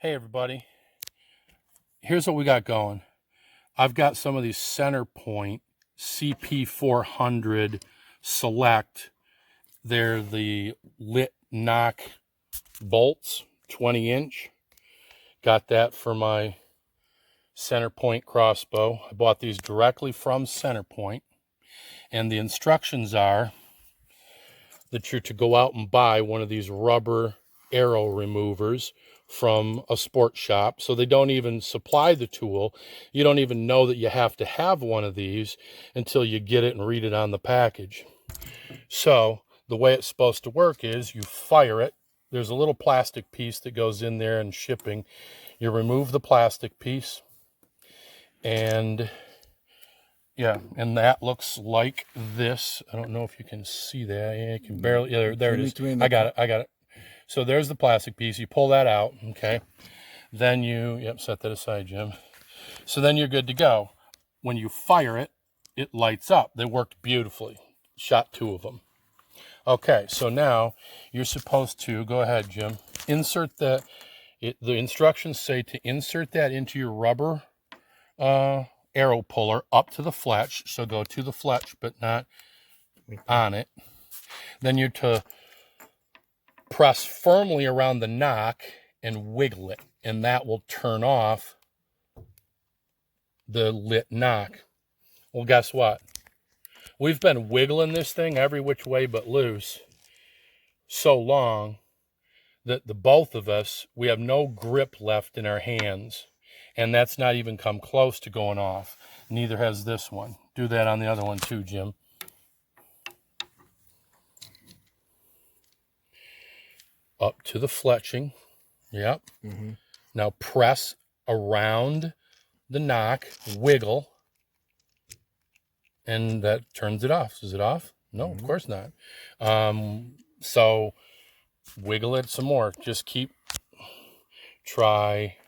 Hey everybody, here's what we got going. I've got some of these center point CP400 Select. They're the lit Nock bolts, 20-inch. Got that for my center point crossbow. I bought these directly from Center Point, and the instructions are that you're to go out and buy one of these rubber arrow removers from a sports shop. So they don't even supply the tool. You don't even know that you have to have one of these until you get it and read it on the package. So the way it's supposed to work is you fire it. There's a little plastic piece that goes in there and shipping. You remove the plastic piece, and yeah, and that looks like this. I don't know if you can see that. Yeah, you can barely. Yeah, there it is. I got it. So there's the plastic piece. You pull that out, okay? Then you, set that aside, Jim. So then you're good to go. When you fire it, it lights up. They worked beautifully. Shot 2 of them. Okay, so now you're supposed to, go ahead, Jim, insert that. The instructions say to insert that into your rubber arrow puller up to the fletch. So go to the fletch, but not on it. Then you're to press firmly around the nock and wiggle it, and that will turn off the lit nock. Well, guess what? We've been wiggling this thing every which way but loose so long that the both of us, we have no grip left in our hands, and that's not even come close to going off. Neither has this one. Do that on the other one too, Jim. Up to the fletching. Yep. Mm-hmm. Now press around the nock, wiggle, and that turns it off. Is it off? No, of course not. So wiggle it some more. Just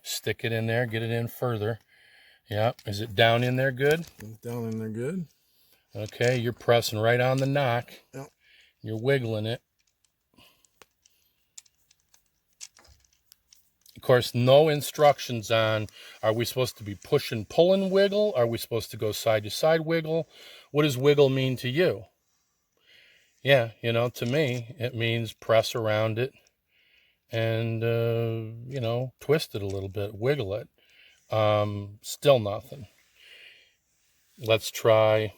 stick it in there, get it in further. Yeah. Is it down in there good? It's down in there good. Okay, you're pressing right on the nock. Yep. You're wiggling it. Of course, no instructions on, are we supposed to be push and pull and wiggle? Are we supposed to go side to side wiggle? What does wiggle mean to you? Yeah, to me, it means press around it and, twist it a little bit, wiggle it. Still nothing. Let's try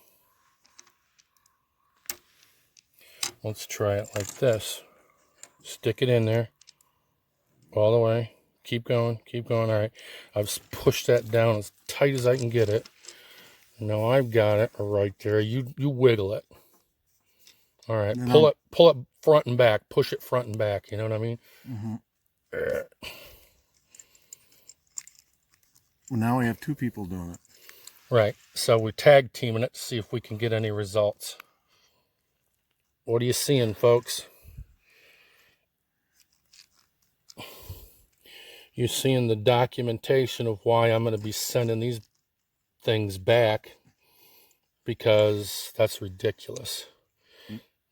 it like this. Stick it in there all the way. Keep going. All right. I've pushed that down as tight as I can get it. Now I've got it right there. You wiggle it. All right. Pull it front and back. Push it front and back. You know what I mean? Mm-hmm. Well, now we have 2 people doing it. Right. So we're tag teaming it to see if we can get any results. What are you seeing, folks? You're seeing the documentation of why I'm going to be sending these things back, because that's ridiculous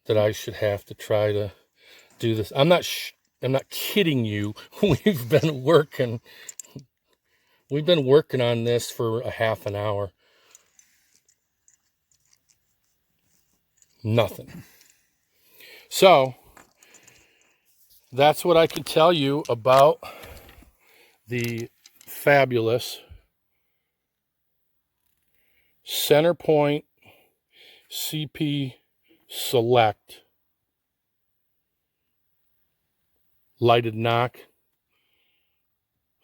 that I should have to try to do this. I'm not kidding you. We've been working on this for a half an hour. Nothing. So that's what I can tell you about the fabulous Center Point CP Select lighted nock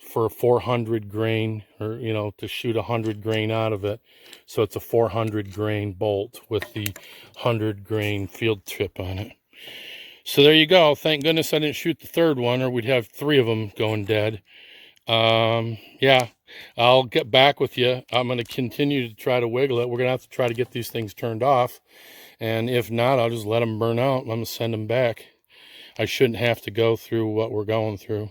for a 400 grain, or to shoot 100 grain out of it. So it's a 400 grain bolt with the 100 grain field tip on it. So there you go. Thank goodness I didn't shoot the third one, or we'd have 3 of them going dead. Yeah, I'll get back with you. I'm going to continue to try to wiggle it. We're going to have to try to get these things turned off. And if not, I'll just let them burn out. I'm going to send them back. I shouldn't have to go through what we're going through.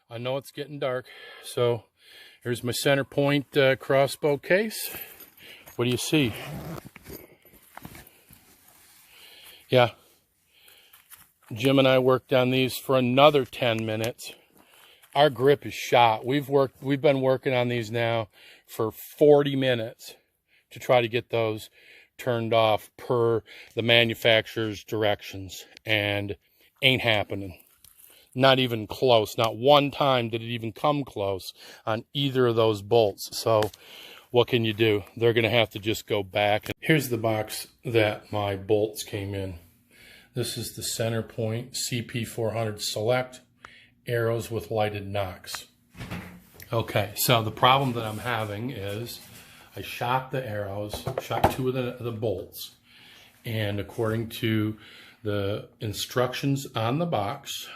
I know it's getting dark. So here's my Center Point crossbow case. What do you see? Yeah. Jim and I worked on these for another 10 minutes. Our grip is shot. We've been working on these now for 40 minutes to try to get those turned off per the manufacturer's directions, and ain't happening. Not even close. Not one time did it even come close on either of those bolts. So what can you do? They're going to have to just go back. Here's the box that my bolts came in. This is the center point CP400 Select Arrows with lighted nocks. Okay, so the problem that I'm having is I shot the arrows, shot two of the bolts, and according to the instructions on the box,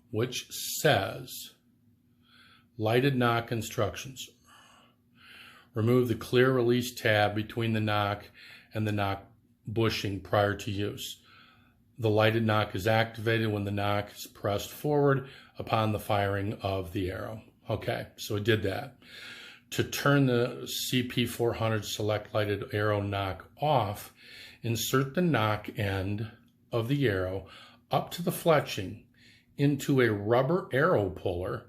which says lighted nock instructions, remove the clear release tab between the nock and the nock bushing prior to use. The lighted nock is activated when the nock is pressed forward upon the firing of the arrow. Okay, so it did that. To turn the CP400 Select Lighted Arrow Nock off, insert the nock end of the arrow up to the fletching into a rubber arrow puller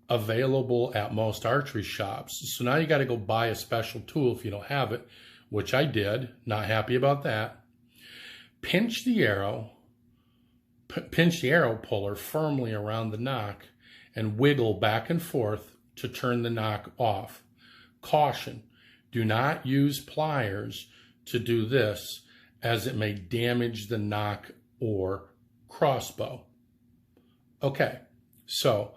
available at most archery shops. So now you got to go buy a special tool if you don't have it, which I did. Not happy about that. Pinch the arrow puller firmly around the nock and wiggle back and forth to turn the nock off. Caution, do not use pliers to do this, as it may damage the nock or crossbow. Okay, so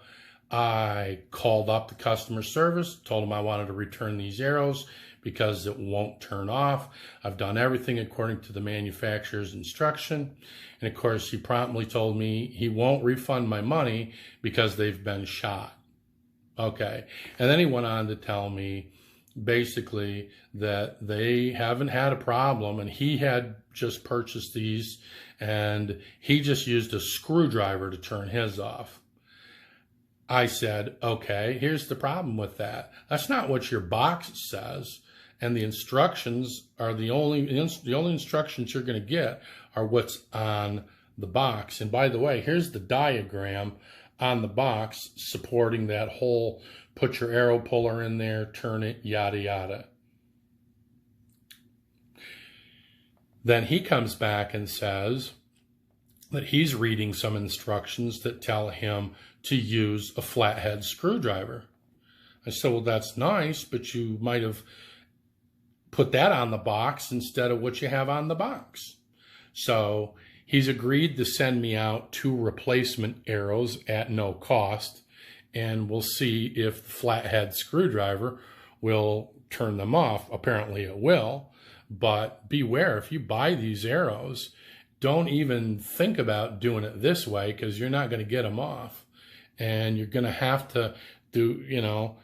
I called up the customer service, told them I wanted to return these arrows because it won't turn off. I've done everything according to the manufacturer's instruction. And of course, he promptly told me he won't refund my money because they've been shot. Okay. And then he went on to tell me basically that they haven't had a problem, and he had just purchased these and he just used a screwdriver to turn his off. I said, okay, here's the problem with that. That's not what your box says. And the instructions are the only instructions you're going to get are what's on the box. And by the way, here's the diagram on the box supporting that whole put your arrow puller in there, turn it, yada, yada. Then he comes back and says that he's reading some instructions that tell him to use a flathead screwdriver. I said, well, that's nice, but you might have put that on the box instead of what you have on the box. So he's agreed to send me out 2 replacement arrows at no cost, and we'll see if the flathead screwdriver will turn them off. Apparently it will, but beware, if you buy these arrows, don't even think about doing it this way, because you're not going to get them off. And you're going to have to do, you're going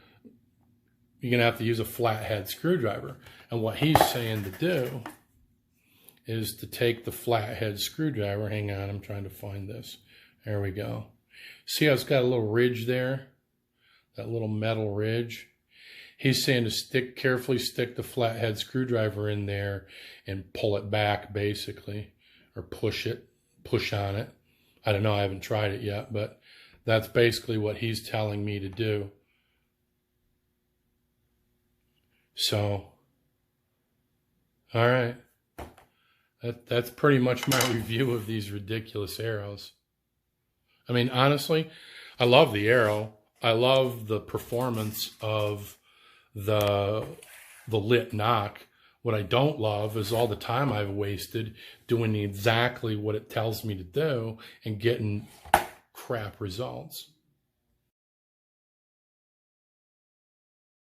to have to use a flathead screwdriver. And what he's saying to do is to take the flathead screwdriver. Hang on, I'm trying to find this. There we go. See how it's got a little ridge there? That little metal ridge? He's saying to carefully stick the flathead screwdriver in there and pull it back, basically. Or push on it. I don't know, I haven't tried it yet, but that's basically what he's telling me to do. So, all right. That's pretty much my review of these ridiculous arrows. I mean, honestly, I love the arrow. I love the performance of the lit nock. What I don't love is all the time I've wasted doing exactly what it tells me to do and getting crap results.